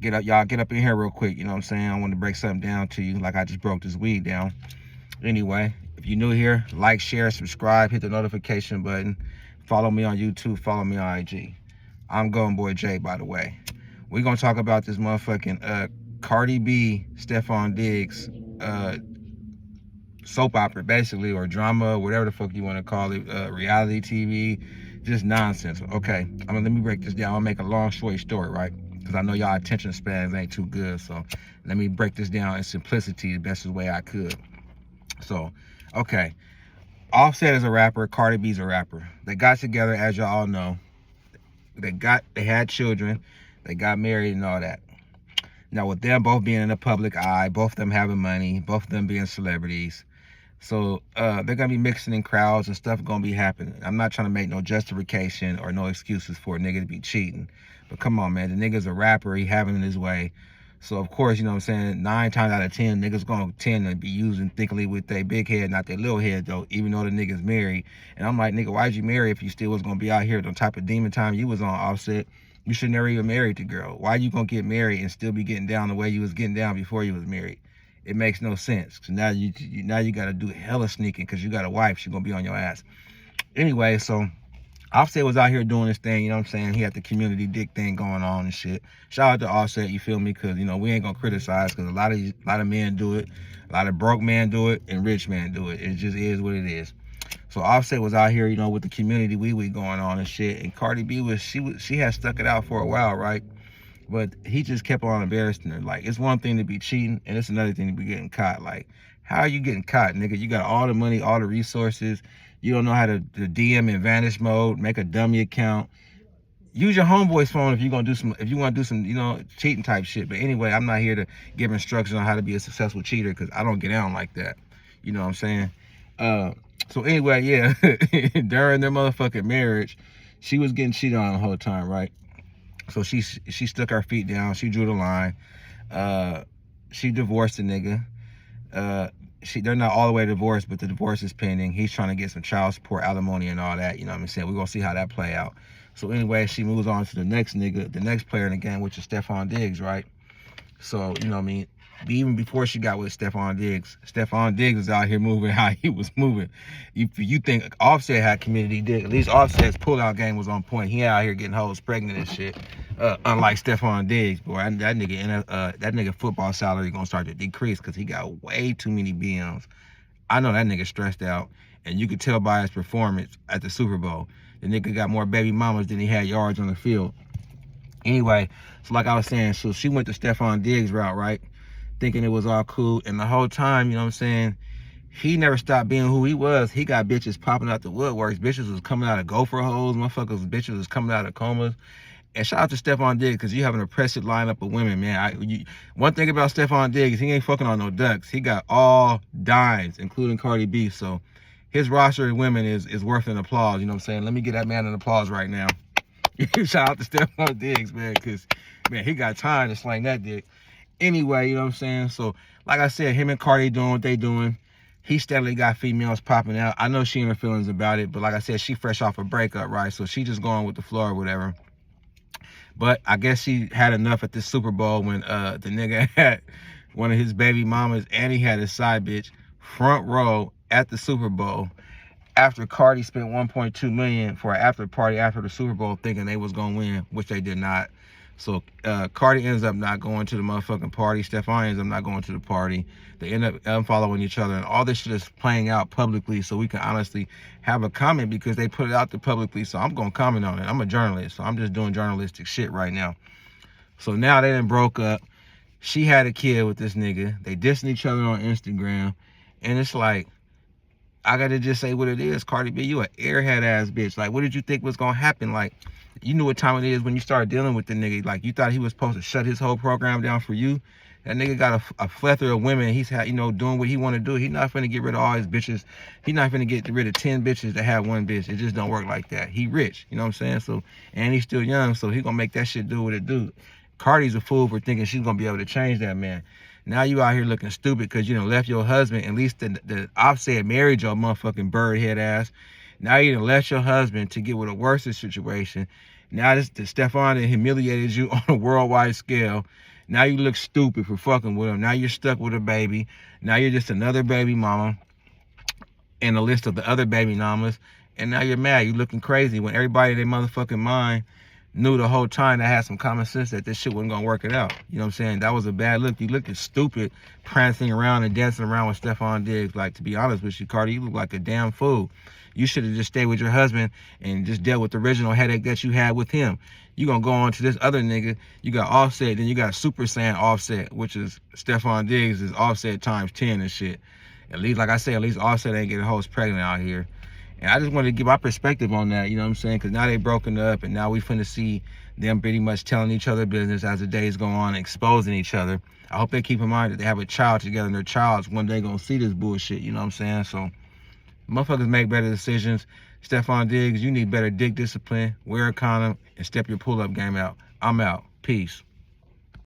y'all get up in here real quick. You know what I'm saying? I want to break something down to you, like I just broke this weed down. Anyway, if you're new here, like, share, subscribe, hit the notification button. Follow me on YouTube. Follow me on IG. I'm Golden Boy J, by the way. We're gonna talk about this motherfucking Cardi B, Steffon Diggs soap opera, basically, or drama, whatever the fuck you want to call it, reality TV, just nonsense. Okay, let me break this down. I'll make a long, short story, right? Because I know y'all attention spans ain't too good, so let me break this down in simplicity the best way I could. So, okay, Offset is a rapper, Cardi B's a rapper. They got together, as y'all all know. They had children, they got married and all that. Now, with them both being in the public eye, both of them having money, both of them being celebrities, so they're gonna be mixing in crowds and stuff gonna be happening. I'm not trying to make no justification or no excuses for a nigga to be cheating, but come on, man, the nigga's a rapper, he having it his way. So of course, you know what I'm saying, 9 times out of 10, niggas gonna tend to be using thickly with their big head, not their little head though, even though the nigga's married. And I'm like, nigga, why'd you marry if you still was gonna be out here the type of demon time you was on, Offset? You should never even married the girl. Why you gonna get married and still be getting down the way you was getting down before you was married? It makes no sense. So now you gotta do hella sneaking because you got a wife. She gonna be on your ass. Anyway, so Offset was out here doing this thing, you know what I'm saying? He had the community dick thing going on and shit. Shout out to Offset, you feel me? Because, you know, we ain't gonna criticize because a lot of men do it. A lot of broke men do it and rich men do it. It just is what it is. So Offset was out here, you know, with the community wee going on and shit. And Cardi B she had stuck it out for a while, right? But he just kept on embarrassing her. Like, it's one thing to be cheating, and it's another thing to be getting caught. Like, how are you getting caught, nigga? You got all the money, all the resources. You don't know how to DM in vanish mode, make a dummy account. Use your homeboy's phone if you want to do some, you know, cheating type shit. But anyway, I'm not here to give instructions on how to be a successful cheater because I don't get down like that. You know what I'm saying? So anyway, yeah, during their motherfucking marriage, she was getting cheated on the whole time, right? So she stuck her feet down. She drew the line. She divorced the nigga. They're not all the way divorced, but the divorce is pending. He's trying to get some child support, alimony, and all that. You know what I'm saying? We're gonna see how that play out. So anyway, she moves on to the next nigga, the next player in the game, which is Steffon Diggs, right? So, you know what I mean? Even before she got with Steffon Diggs was out here moving how he was moving. You think Offset had community dick, at least Offset's pullout game was on point. He out here getting hoes pregnant and shit. Unlike Steffon Diggs, boy, that nigga football salary gonna start to decrease because he got way too many BMs. I know that nigga stressed out, and you could tell by his performance at the Super Bowl. The nigga got more baby mamas than he had yards on the field. Anyway, so like I was saying, so she went the Steffon Diggs route, right? Thinking it was all cool, and the whole time, you know what I'm saying, he never stopped being who he was. He got bitches popping out the woodworks. Bitches was coming out of gopher holes. Bitches was coming out of comas. And shout out to Steffon Diggs, because you have an impressive lineup of women, man. One thing about Steffon Diggs, he ain't fucking on no ducks. He got all dimes, including Cardi B. So his roster of women is worth an applause. You know what I'm saying? Let me get that man an applause right now. Shout out to Steffon Diggs, man, because, man, he got time to slang that dick. Anyway, you know what I'm saying? So, like I said, him and Cardi doing what they doing. He steadily got females popping out. I know she in her feelings about it, but like I said, she fresh off a breakup, right? So she just going with the flow or whatever. But I guess she had enough at this Super Bowl when the nigga had one of his baby mamas and he had his side bitch front row at the Super Bowl after Cardi spent $1.2 million for an after party after the Super Bowl thinking they was gonna win, which they did not. So Cardi ends up not going to the motherfucking party. Steffon ends up not going to the party. They end up unfollowing each other, and all this shit is playing out publicly so we can honestly have a comment because they put it out there publicly. So I'm gonna comment on it. I'm a journalist, so I'm just doing journalistic shit right now. So now they done broke up. She had a kid with this nigga. They dissing each other on Instagram, and it's like, I gotta just say what it is. Cardi B, you an airhead ass bitch. Like, what did you think was gonna happen? Like, you knew what time it is when you started dealing with the nigga. Like, you thought he was supposed to shut his whole program down for you. That nigga got a plethora of women. He's had, you know, doing what he want to do. He's not finna get rid of all his bitches. He's not finna get rid of 10 bitches to have one bitch. It just don't work like that. He rich, you know what I'm saying? So, and he's still young, so he gonna make that shit do what it do. Cardi's a fool for thinking she's gonna be able to change that man. Now you out here looking stupid because you done left your husband. At least the Offset married your motherfucking bird head ass. Now you done left your husband to get with a worse situation. Now the Steffon humiliated you on a worldwide scale. Now you look stupid for fucking with him. Now you're stuck with a baby. Now you're just another baby mama in the list of the other baby mamas. And now you're mad. You looking crazy when everybody in their motherfucking mind knew the whole time that had some common sense that this shit wasn't gonna work it out. You know what I'm saying? That was a bad look. You looked stupid prancing around and dancing around with Steffon Diggs. Like, to be honest with you, Cardi, you look like a damn fool. You should have just stayed with your husband and just dealt with the original headache that you had with him. You gonna go on to this other nigga. You got Offset, then you got Super Saiyan Offset, which is Steffon Diggs is Offset times 10 and shit. At least, like I said, at least Offset ain't getting hoes pregnant out here. And I just wanted to give my perspective on that, you know what I'm saying? Because now they broken up, and now we finna see them pretty much telling each other business as the days go on, exposing each other. I hope they keep in mind that they have a child together, and their child's one day gonna see this bullshit, you know what I'm saying? So, motherfuckers make better decisions. Steffon Diggs, you need better dick discipline, wear a condom, and step your pull-up game out. I'm out. Peace.